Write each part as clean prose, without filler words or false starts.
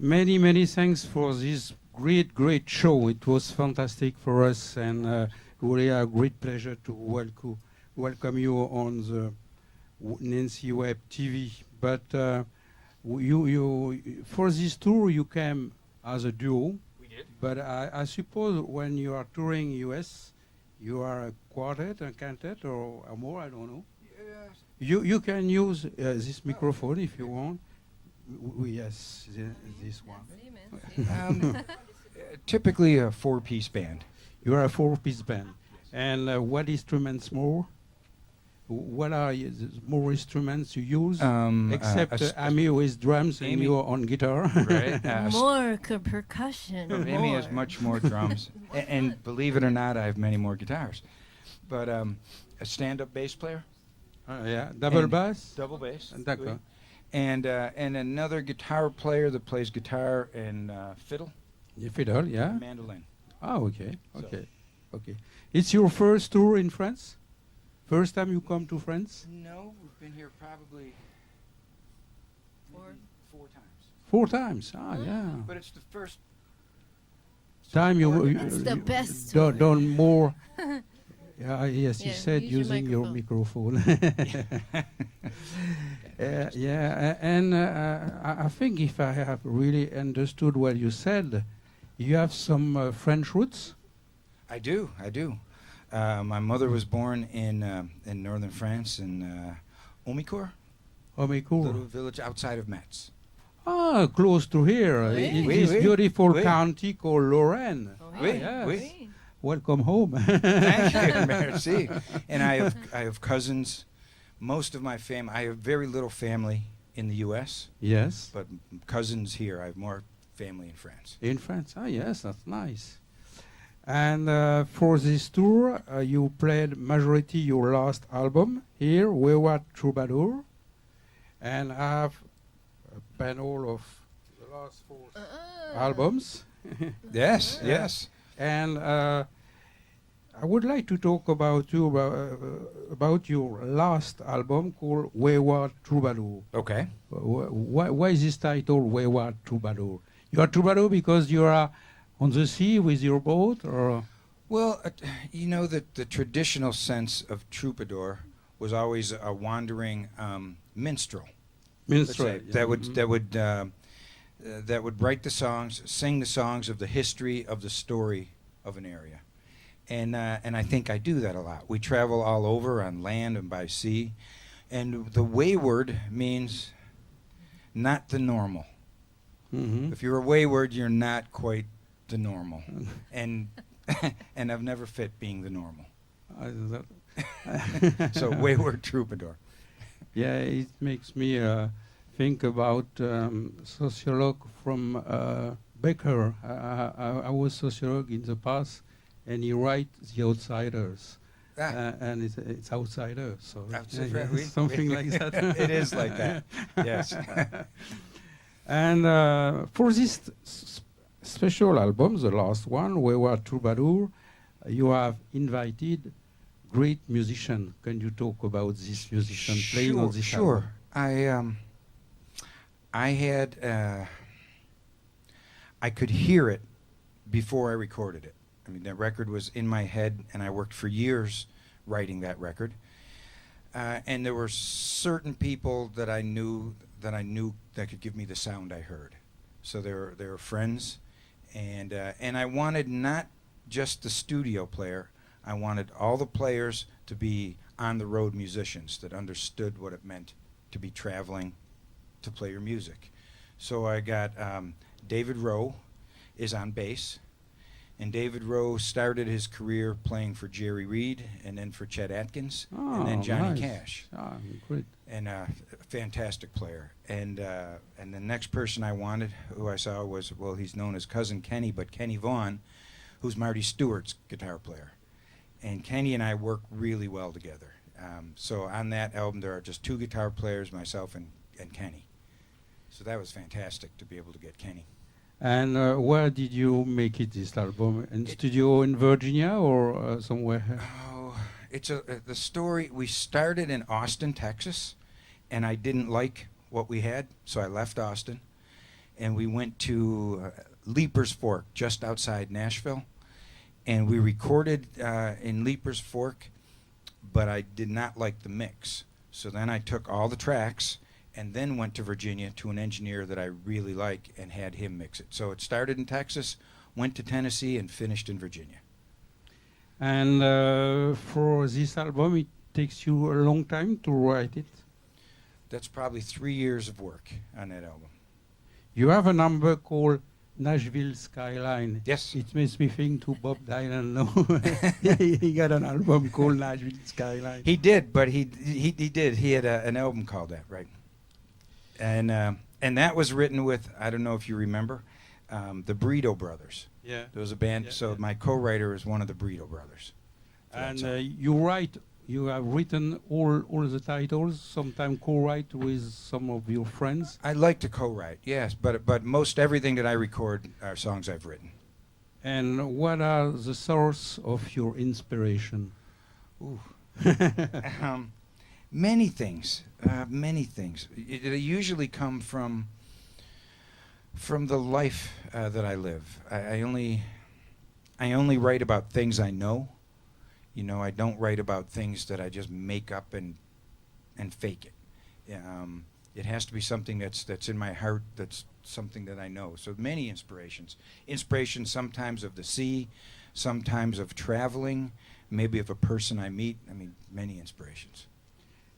Many, many thanks for this great show. It was fantastic for us, and really a great pleasure to welcome you on the NANCY-WEBTV. But you for this tour you came as a duo. We did. But I suppose when you are touring US, you are a quartet, a quintet, or more. I don't know. Yes. You can use this microphone if you want. Yes, this one. Typically a four-piece band. You are a four-piece band. And what instruments more? What are more instruments you use? Except Amy with drums and you on guitar. Right. More percussion. Amy has much more drums. And believe it or not, I have many more guitars. But a stand-up bass player. Yeah, double bass? Double bass. D'accord. And another guitar player that plays guitar and fiddle. Fiddle, yeah. And mandolin. Oh, okay, So. okay. It's your first tour in France? First time you come to France? No, we've been here probably four times. 4 times, yeah. But it's the first Time It's the best done more. Yes, you Yeah, said use your using your microphone. And I think if I have really understood what you said, you have some French roots? I do. My mother was born in northern France in Omicourt, Omicourt. little village outside of Metz. Ah, close to here. Oui. In Oui, this oui. beautiful Oui. county called Lorraine. Oui, yes. oui. Welcome home. Thank you, merci. And I have cousins. Most of my family. I have very little family in the U.S. Yes. but cousins here. I have more family in France. In France. Ah, yes, that's nice. And for this tour, you played majority your last album here, Wayward Troubadour, and I have a panel of the last 4 albums. Yes, yes. And I would like to talk about your last album called Wayward Troubadour. Okay. Why is this title Wayward Troubadour? You are troubadour because you are on the sea with your boat, or? Well, you know that the traditional sense of troubadour was always a wandering minstrel. let's say, that would write the songs, sing the songs of the history of the story of an area, and I think I do that a lot. We travel all over on land and by sea, and the wayward means not the normal. Mm-hmm. If you're wayward, you're not quite the normal, and I've never fit being the normal. So wayward troubadour. Yeah, it makes me think about sociologue from Becker. I was sociologue in the past, and he writes The Outsiders. And it's Outsiders, so something like that. It is like that, yes. And for this special album, the last one, Wayward Troubadour, you have invited great musician. Can you talk about this musician playing on this album? Sure. I had I could hear it before I recorded it. I mean, that record was in my head, and I worked for years writing that record. And there were certain people that I knew that could give me the sound I heard. So they were friends, and I wanted not just the studio player. I wanted all the players to be on-the-road musicians that understood what it meant to be traveling to play your music. So I got David Rowe is on bass, and David Rowe started his career playing for Jerry Reed and then for Chet Atkins and then Johnny nice. Cash. Ah, great. And a fantastic player. And the next person I wanted, who I saw was, well, he's known as Cousin Kenny, but Kenny Vaughan, who's Marty Stewart's guitar player. And Kenny and I work really well together. So on that album, there are just 2 guitar players, myself and Kenny. So that was fantastic to be able to get Kenny. And where did you make it, this album? In studio in Virginia or somewhere? Oh, it's the story. We started in Austin, Texas, and I didn't like what we had, so I left Austin. and we went to Leaper's Fork, just outside Nashville, and we recorded in Leaper's Fork, but I did not like the mix. So then I took all the tracks and then went to Virginia to an engineer that I really like and had him mix it. So it started in Texas, went to Tennessee, and finished in Virginia. And for this album, it takes you a long time to write it. That's probably 3 years of work on that album. You have a number called Nashville Skyline. Yes. It makes me think to Bob Dylan. No, he got an album called Nashville Skyline. He did, but he did. He had an album called that, right? And that was written with, I don't know if you remember, the Brito brothers. Yeah. There was a band, Yeah, so yeah. my co-writer is one of the Brito brothers. for that And song. you have written all the titles, sometimes co-write with some of your friends. I like to co-write, yes, but most everything that I record are songs I've written. And what are the source of your inspiration? Ooh. Many things, many things. It usually come from the life that I live. I only write about things I know. You know, I don't write about things that I just make up and fake it. It has to be something that's in my heart, that's something that I know. So many inspirations. Inspirations sometimes of the sea, sometimes of traveling, maybe of a person I meet. I mean, many inspirations.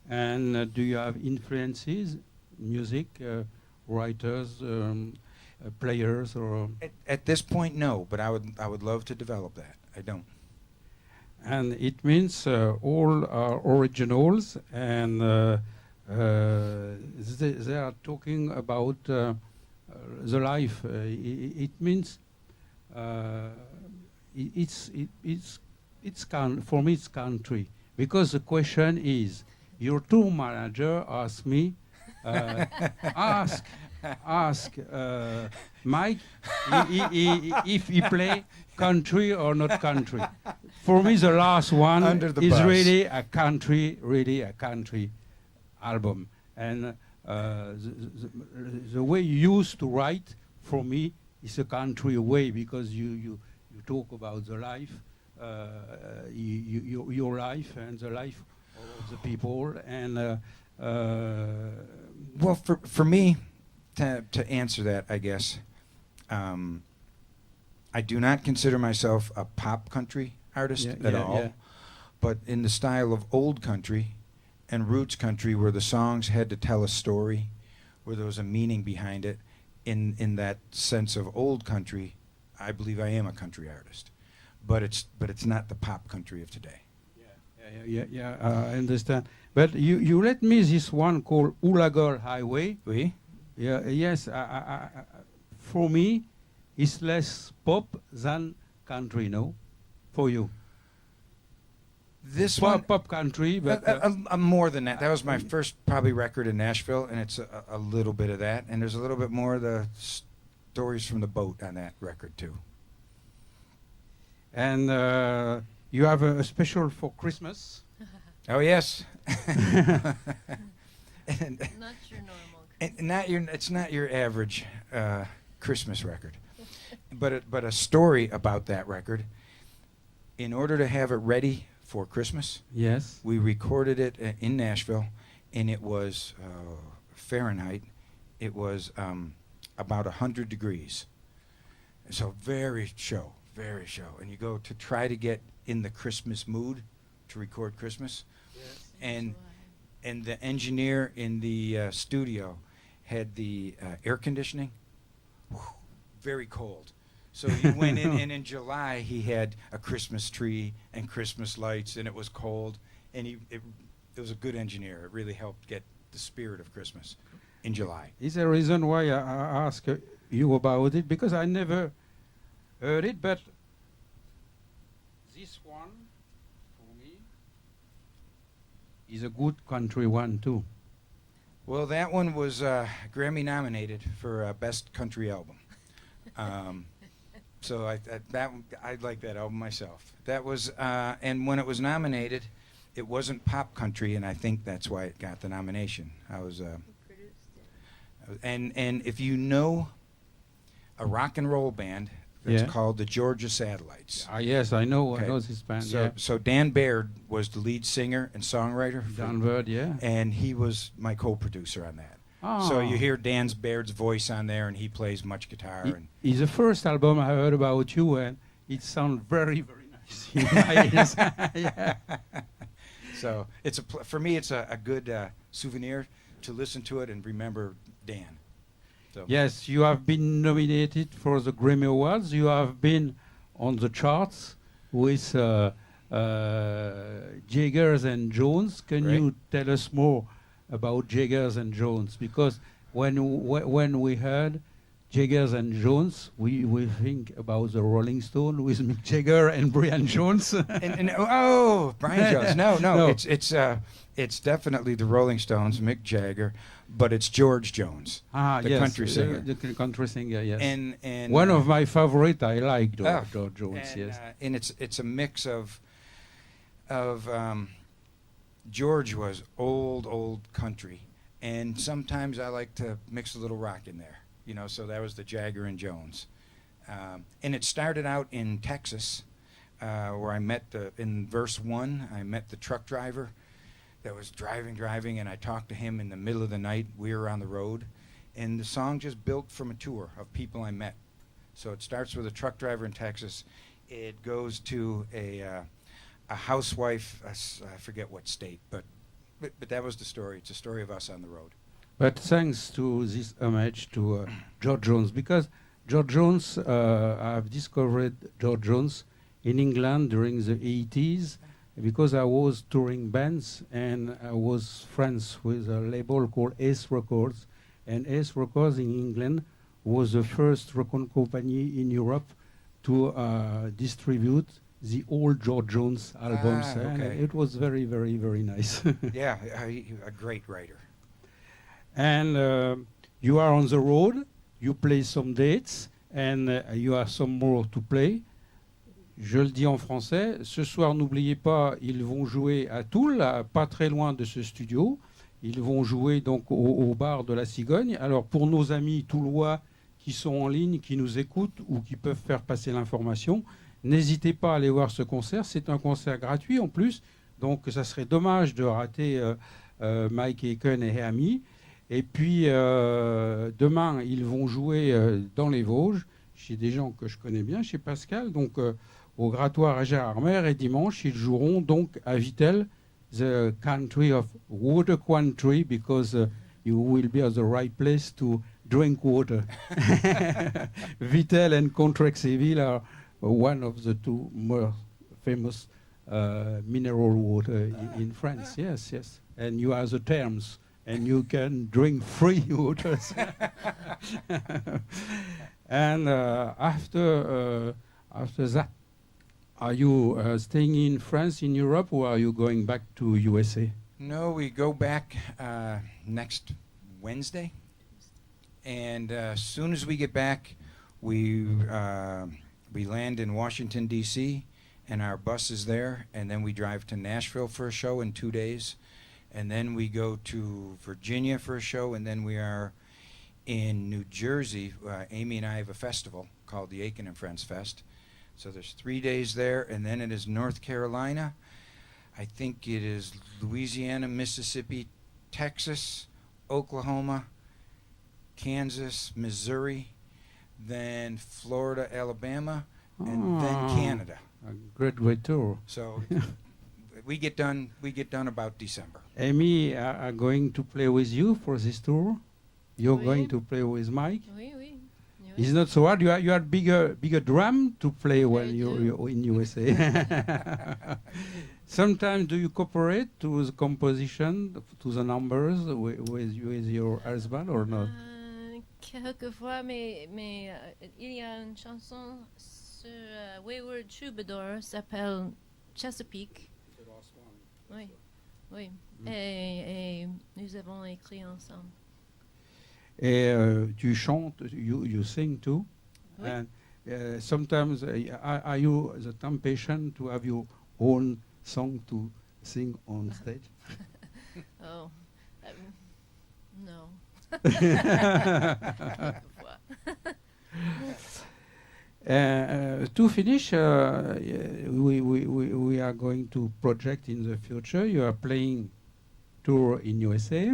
And do you have influences, music, writers, players, or? At this point, no, but I would love to develop that. I don't. And it means all are originals, and they are talking about the life. It means for me it's country, because the question is, your tour manager asked me, ask Mike if he play country or not country. For me, the last one Under the is bus. really a country album. And the way you used to write, for me, is a country way, because you talk about the life, your life and the life of the people. And Well, for me, to answer that, I guess, I do not consider myself a pop country artist at all, but in the style of old country and roots country, where the songs had to tell a story, where there was a meaning behind it, in that sense of old country, I believe I am a country artist, but it's not the pop country of today. I understand. But you let me this one called Ulagal Highway. Oui? Yeah, yes. For me, it's less pop than country, no? For you. This one, Pop country, but more than that. That was my first probably record in Nashville, and it's a little bit of that, and there's a little bit more of the stories from the boat on that record too. and you have a special for Christmas. Oh yes. and, Not your normal. and it's not your average Christmas record, but a story about that record. In order to have it ready for Christmas, Yes. we recorded it in Nashville, and it was Fahrenheit. It was about 100 degrees. So very show. And you go to try to get in the Christmas mood to record Christmas. Yes. And the engineer in the studio had the air conditioning. Whew, very cold. So he went in, and in July he had a Christmas tree and Christmas lights, and it was cold. And it was a good engineer. It really helped get the spirit of Christmas in July. Is a reason why I ask you about it, because I never heard it, but this one, for me, is a good country one too. Well, that one was Grammy nominated for Best Country Album. So I like that album myself. That was, and when it was nominated, it wasn't pop country, and I think that's why it got the nomination. I was, Who produced it? and if you know a rock and roll band that's Yeah. called the Georgia Satellites. Yes, I know. Okay. I know this band. So, Yeah. so Dan Baird was the lead singer and songwriter, Dan Bird. Yeah. and he was my co-producer on that. Ah. So you hear Dan's Baird's voice on there, and he plays much guitar. It- And It's the first album I heard about you, and it sounds very, very nice. in my ears. Yeah. so it's for me, it's a good souvenir to listen to it and remember Dan. So Yes, you have been nominated for the Grammy Awards. You have been on the charts with Jaggers and Jones. Can Right. you tell us more about Jaggers and Jones? Because when we heard Jaggers and Jones, we think about the Rolling Stone with Mick Jagger and Brian Jones. and oh, Brian Jones. No, No. It's definitely the Rolling Stones, Mick Jagger, but it's George Jones, the yes, country singer. The country singer, yes. and One of my favorite, I like Oh, George Jones, and, yes. and it's a mix of George was old country, and sometimes I like to mix a little rock in there, you know. So that was the Jagger and Jones, and it started out in Texas, where I met in verse 1. I met the truck driver that was driving, and I talked to him in the middle of the night. We were on the road, and the song just built from a tour of people I met. So it starts with a truck driver in Texas. It goes to a housewife. I forget what state, but that was the story. It's a story of us on the road. But thanks to this homage to George Jones, because George Jones, I've discovered George Jones in England during the 80s, because I was touring bands and I was friends with a label called Ace Records. And Ace Records in England was the first record company in Europe to distribute the old George Jones albums. And okay. it was very, very, very nice. Yeah, a great writer. And you are on the road, you play some dates, and you have some more to play. Je le dis en français, ce soir, n'oubliez pas, ils vont jouer à Toul, pas très loin de ce studio. Ils vont jouer donc au bar de la Cigogne. Alors pour nos amis toulois qui sont en ligne, qui nous écoutent ou qui peuvent faire passer l'information, n'hésitez pas à aller voir ce concert. C'est un concert gratuit en plus, donc ça serait dommage de rater Mike Aiken et amis. Et puis demain, ils vont jouer dans les Vosges, chez des gens que je connais bien, chez Pascal, donc au Grattoir à Gérardmer. Et dimanche, ils joueront donc à Vittel, the country of water country, because you will be at the right place to drink water. Vittel and Contrexéville are one of the two more famous mineral water in France. Yes, yes. And you have the terms, and you can drink free water. And after that, are you staying in France, in Europe, or are you going back to USA? No, we go back next Wednesday, and as soon as we get back, we land in Washington, D.C., and our bus is there, and then we drive to Nashville for a show in 2 days, and then we go to Virginia for a show, and then we are in New Jersey. Amy and I have a festival called the Aiken and Friends Fest. So there's 3 days there, and then it is North Carolina. I think it is Louisiana, Mississippi, Texas, Oklahoma, Kansas, Missouri, then Florida, Alabama, and then Canada. A great tour. So we get done about December. Amy are going to play with you for this tour. You're Oui. going to play with Mike. Oui, oui. It's not so hard. You had bigger drum to play when I you're do. in USA. Sometimes do you cooperate to the composition, to the numbers with your husband or not? Quelquefois, mais il y a une chanson sur Wayward Troubadour s'appelle Chesapeake. Oui, oui. Et nous avons écrit ensemble. Et tu chantes, you sing too. Oui. And sometimes are you the temptation to have your own song to sing on stage? Oh, no. Quelquefois. To finish, we are going to project in the future. You are playing tour in USA,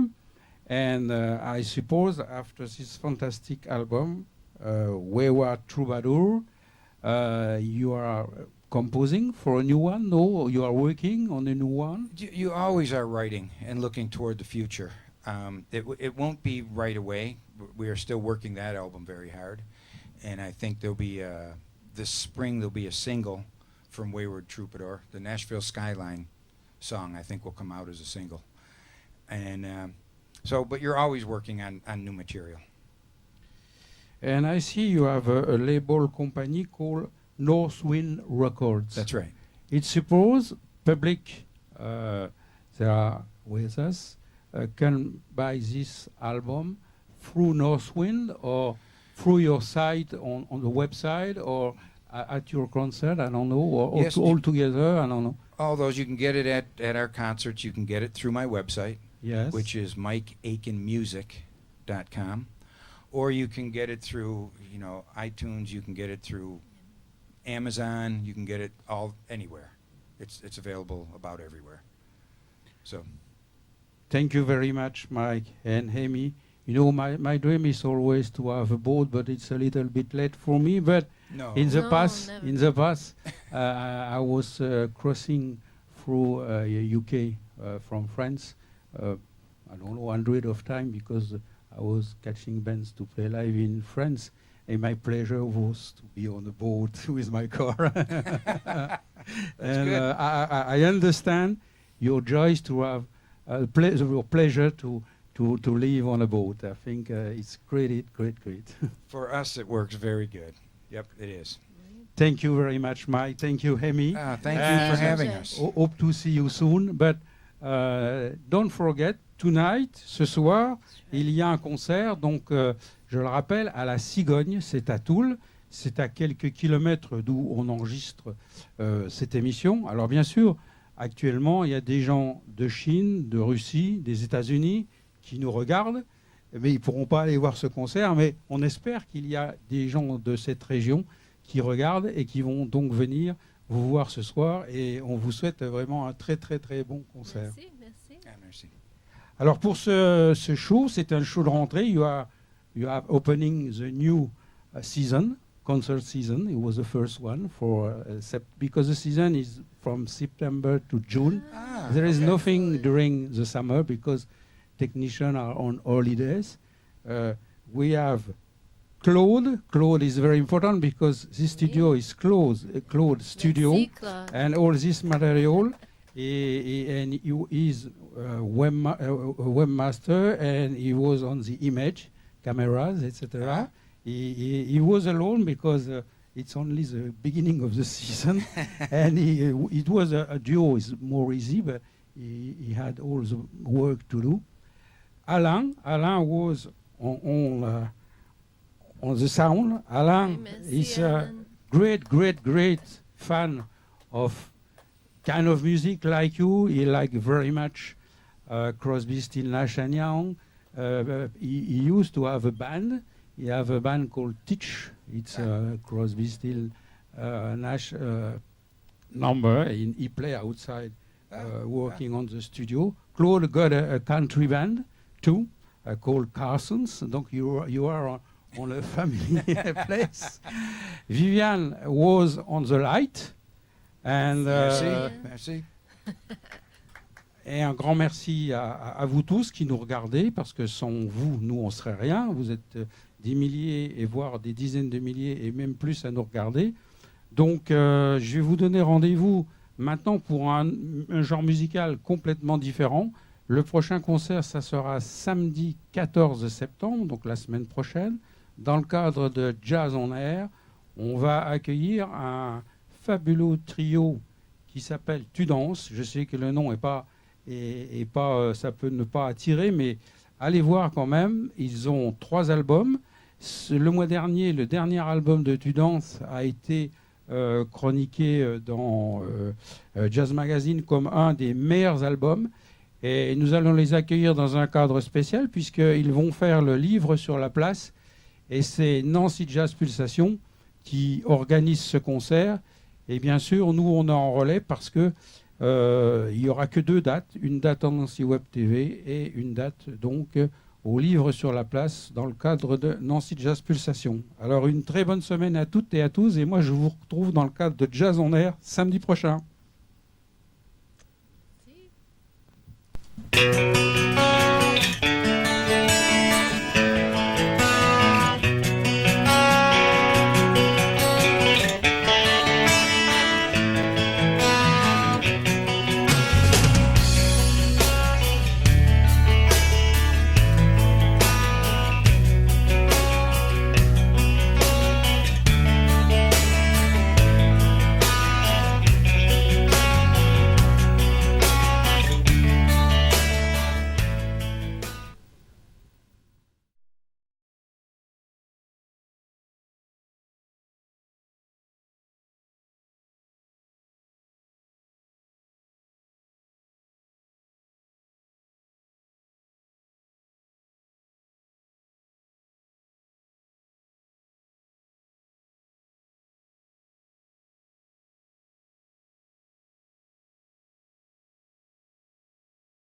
and I suppose after this fantastic album, Wayward Troubadour, you are composing for a new one? No, you are working on a new one? You always are writing and looking toward the future. It won't be right away. We are still working that album very hard. And I think there'll be, this spring, there'll be a single from Wayward Troubadour. The Nashville Skyline song, I think, will come out as a single. And but you're always working on new material. And I see you have a label company called Northwind Records. That's right. It's suppose public, they are with us, can buy this album through Northwind or through your site on the website or at your concert, I don't know, or Yes. all together, I don't know. All those, you can get it at our concerts. You can get it through my website, Yes. which is MikeAikenMusic.com. Or you can get it through, iTunes. You can get it through Amazon. You can get it all anywhere. It's available about everywhere. So Thank you very much, Mike and Amy. You know, my dream is always to have a boat, but it's a little bit late for me. But no. in the No, past, never. I was crossing through UK from France. I don't know, 100 of time because I was catching bands to play live in France, and my pleasure was to be on the boat with my car. And good. I understand your joy is to have your pleasure to live on a boat. I think it's great. For us, it works very good. Yep, it is. Thank you very much, Mike. Thank you, Hemi. Thank you for having Jean-Jacques. us. Hope to see you soon. But don't forget, tonight, ce soir, il y a un concert. Donc, je le rappelle, à la Cigogne, c'est à Toul. C'est à quelques kilomètres d'où on enregistre cette émission. Alors, bien sûr, actuellement, il y a des gens de Chine, de Russie, des États-Unis qui nous regardent. Mais ils ne pourront pas aller voir ce concert. Mais on espère qu'il y a des gens de cette région qui regardent et qui vont donc venir vous voir ce soir. Et on vous souhaite vraiment un très bon concert. Merci. Ah, merci. Alors pour ce show, c'est un show de rentrée. You are opening the new season, concert season. It was the first one for because the season is from September to June. Ah, There is okay. nothing during the summer because technicians are on holidays. We have Claude. Claude is very important because this studio is Claude studio. Merci, Claude. And all this material, and he is a webmaster, and he was on the image, cameras, etc. He was alone because it's only the beginning of the season, and it was a duo. It's more easy, but he had all the work to do. Alain was on the sound. Alain Merci, is a Alan. great fan of kind of music like you. He like very much Crosby, Still, Nash and Young. He used to have a band. He have a band called Teach. It's Crosby, Still, Nash number. And he play outside, working on the studio. Claude got a country band too, called Carson's. Donc you are on a family place. Viviane was on the light. And, Merci. et un grand merci à vous tous qui nous regardez, parce que sans vous, nous, on ne serait rien. Vous êtes des milliers, et voire des dizaines de milliers, et même plus à nous regarder. Donc, je vais vous donner rendez-vous maintenant pour un genre musical complètement différent. Le prochain concert, ça sera samedi 14 septembre, donc la semaine prochaine. Dans le cadre de Jazz on Air, on va accueillir un fabuleux trio qui s'appelle Tu danses. Je sais que le nom est pas, ça peut ne pas attirer, mais allez voir quand même. Ils ont 3 albums. Le mois dernier, le dernier album de Tu danses a été chroniqué dans Jazz Magazine comme un des meilleurs albums. Et nous allons les accueillir dans un cadre spécial puisqu'ils vont faire le livre sur la place. Et c'est Nancy Jazz Pulsation qui organise ce concert. Et bien sûr, nous, on est en relais parce que il n'y aura que 2 dates, une date en NANCY-WEBTV et une date donc au Livre sur la Place dans le cadre de Nancy Jazz Pulsation. Alors une très bonne semaine à toutes et à tous, et moi je vous retrouve dans le cadre de Jazz en Air samedi prochain. Si.